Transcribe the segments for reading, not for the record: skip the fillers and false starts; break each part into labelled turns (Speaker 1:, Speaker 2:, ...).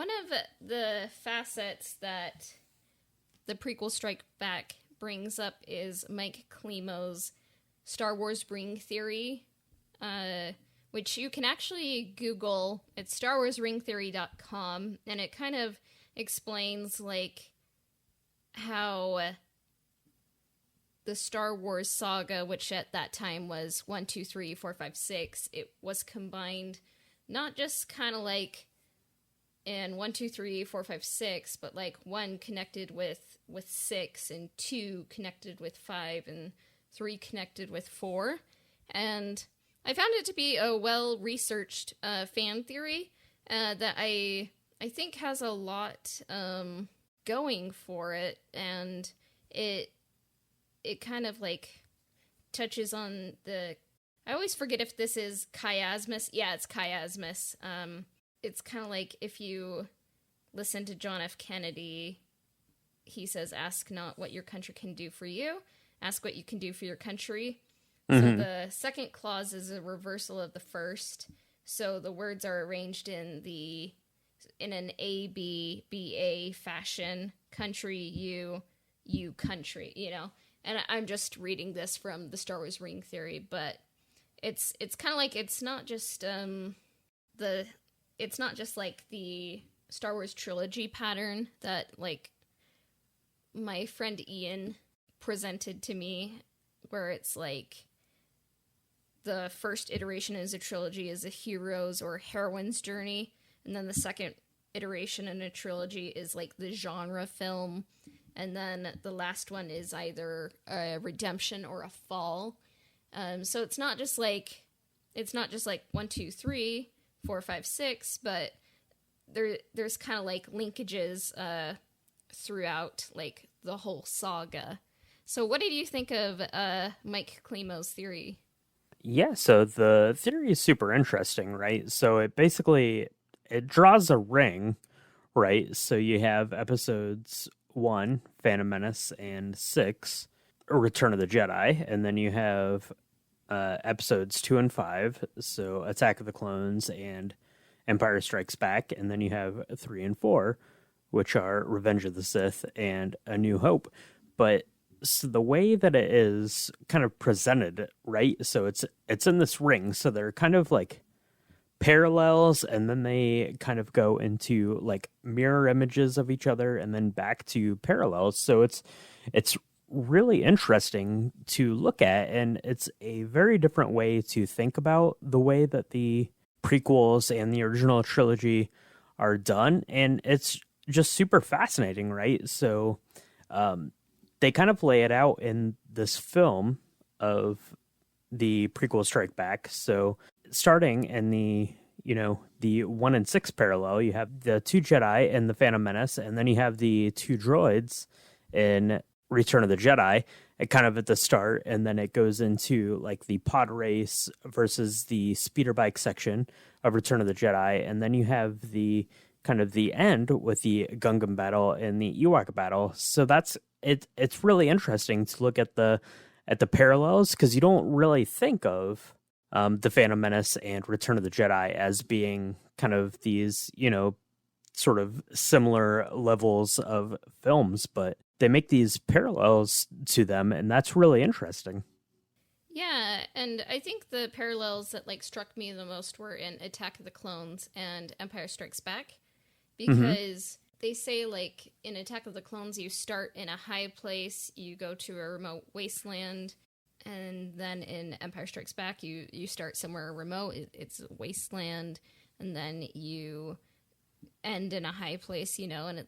Speaker 1: one of the facets that the prequel Strike Back brings up is Mike Klimo's Star Wars ring theory, which you can actually Google. It's StarWarsRingTheory.com, and it kind of explains, like, how the Star Wars saga, which at that time was 1, 2, 3, 4, 5, 6, it was combined, not just kind of like in 1, 2, 3, 4, 5, 6, but like 1 connected with 6, and 2 connected with 5, and 3 connected with 4. And I found it to be a well-researched fan theory that I think has a lot going for it, and it kind of like touches on the... I always forget if this is chiasmus. Yeah, it's chiasmus. It's kind of like if you listen to John F. Kennedy, he says, ask not what your country can do for you, ask what you can do for your country. So the second clause is a reversal of the first. So the words are arranged in an A, B, B, A fashion. Country, you, country, you know. And I'm just reading this from the Star Wars ring theory, but it's kind of like it's not just like the Star Wars trilogy pattern that like my friend Ian presented to me, where it's like the first iteration is a trilogy is a hero's or heroine's journey, and then the second iteration in a trilogy is like the genre film, and then the last one is either a redemption or a fall. So it's not just like 1, 2, 3, 4, 5, 6, but there's kind of like linkages throughout like the whole saga. So what did you think of Mike Klimo's theory?
Speaker 2: Yeah, so the theory is super interesting, right? So it draws a ring, right? So you have episodes 1, Phantom Menace, and 6, Return of the Jedi, and then you have episodes 2 and 5, so Attack of the Clones and Empire Strikes Back, and then you have 3 and 4, which are Revenge of the Sith and A New Hope. But so the way that it is kind of presented, right? So it's in this ring, so they're kind of like parallels, and then they kind of go into like mirror images of each other, and then back to parallels. So it's really interesting to look at, and it's a very different way to think about the way that the prequels and the original trilogy are done, and it's just super fascinating, right? So they kind of lay it out in this film of the prequel Strike Back. So starting in the 1 and 6 parallel, you have the 2 Jedi in the Phantom Menace, and then you have the 2 droids in Return of the Jedi, kind of at the start, and then it goes into like the pod race versus the speeder bike section of Return of the Jedi, and then you have the kind of the end with the Gungan battle and the Ewok battle. So it's really interesting to look at the parallels, because you don't really think of the Phantom Menace and Return of the Jedi as being kind of these, sort of similar levels of films, but they make these parallels to them, and that's really interesting.
Speaker 1: Yeah, and I think the parallels that like struck me the most were in Attack of the Clones and Empire Strikes Back, because they say like in Attack of the Clones you start in a high place, you go to a remote wasteland, and then in Empire Strikes Back you start somewhere remote, it's a wasteland, and then you end in a high place, and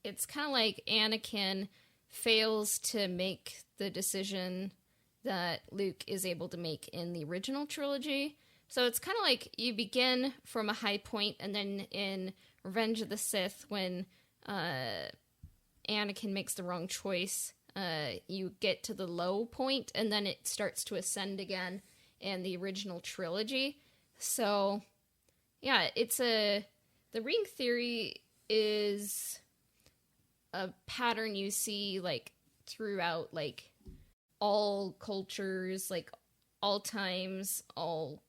Speaker 1: it's kind of like Anakin fails to make the decision that Luke is able to make in the original trilogy. So it's kind of like you begin from a high point, and then in Revenge of the Sith, when Anakin makes the wrong choice, you get to the low point, and then it starts to ascend again in the original trilogy. So, yeah, the ring theory is a pattern you see, like, throughout, like, all cultures, like, all times, all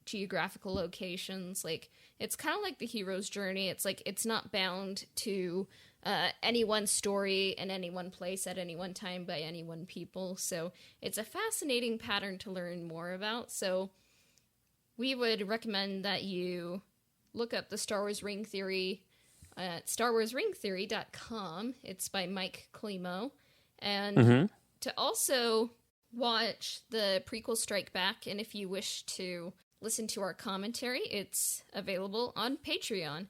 Speaker 1: geographical locations. Like, it's kind of like the hero's journey. It's like it's not bound to any one story in any one place at any one time by any one people. So it's a fascinating pattern to learn more about. So we would recommend that you look up the Star Wars Ring Theory at starwarsringtheory.com. It's by Mike Klimo. And to also watch the prequel Strike Back, and if you wish to listen to our commentary, it's available on Patreon.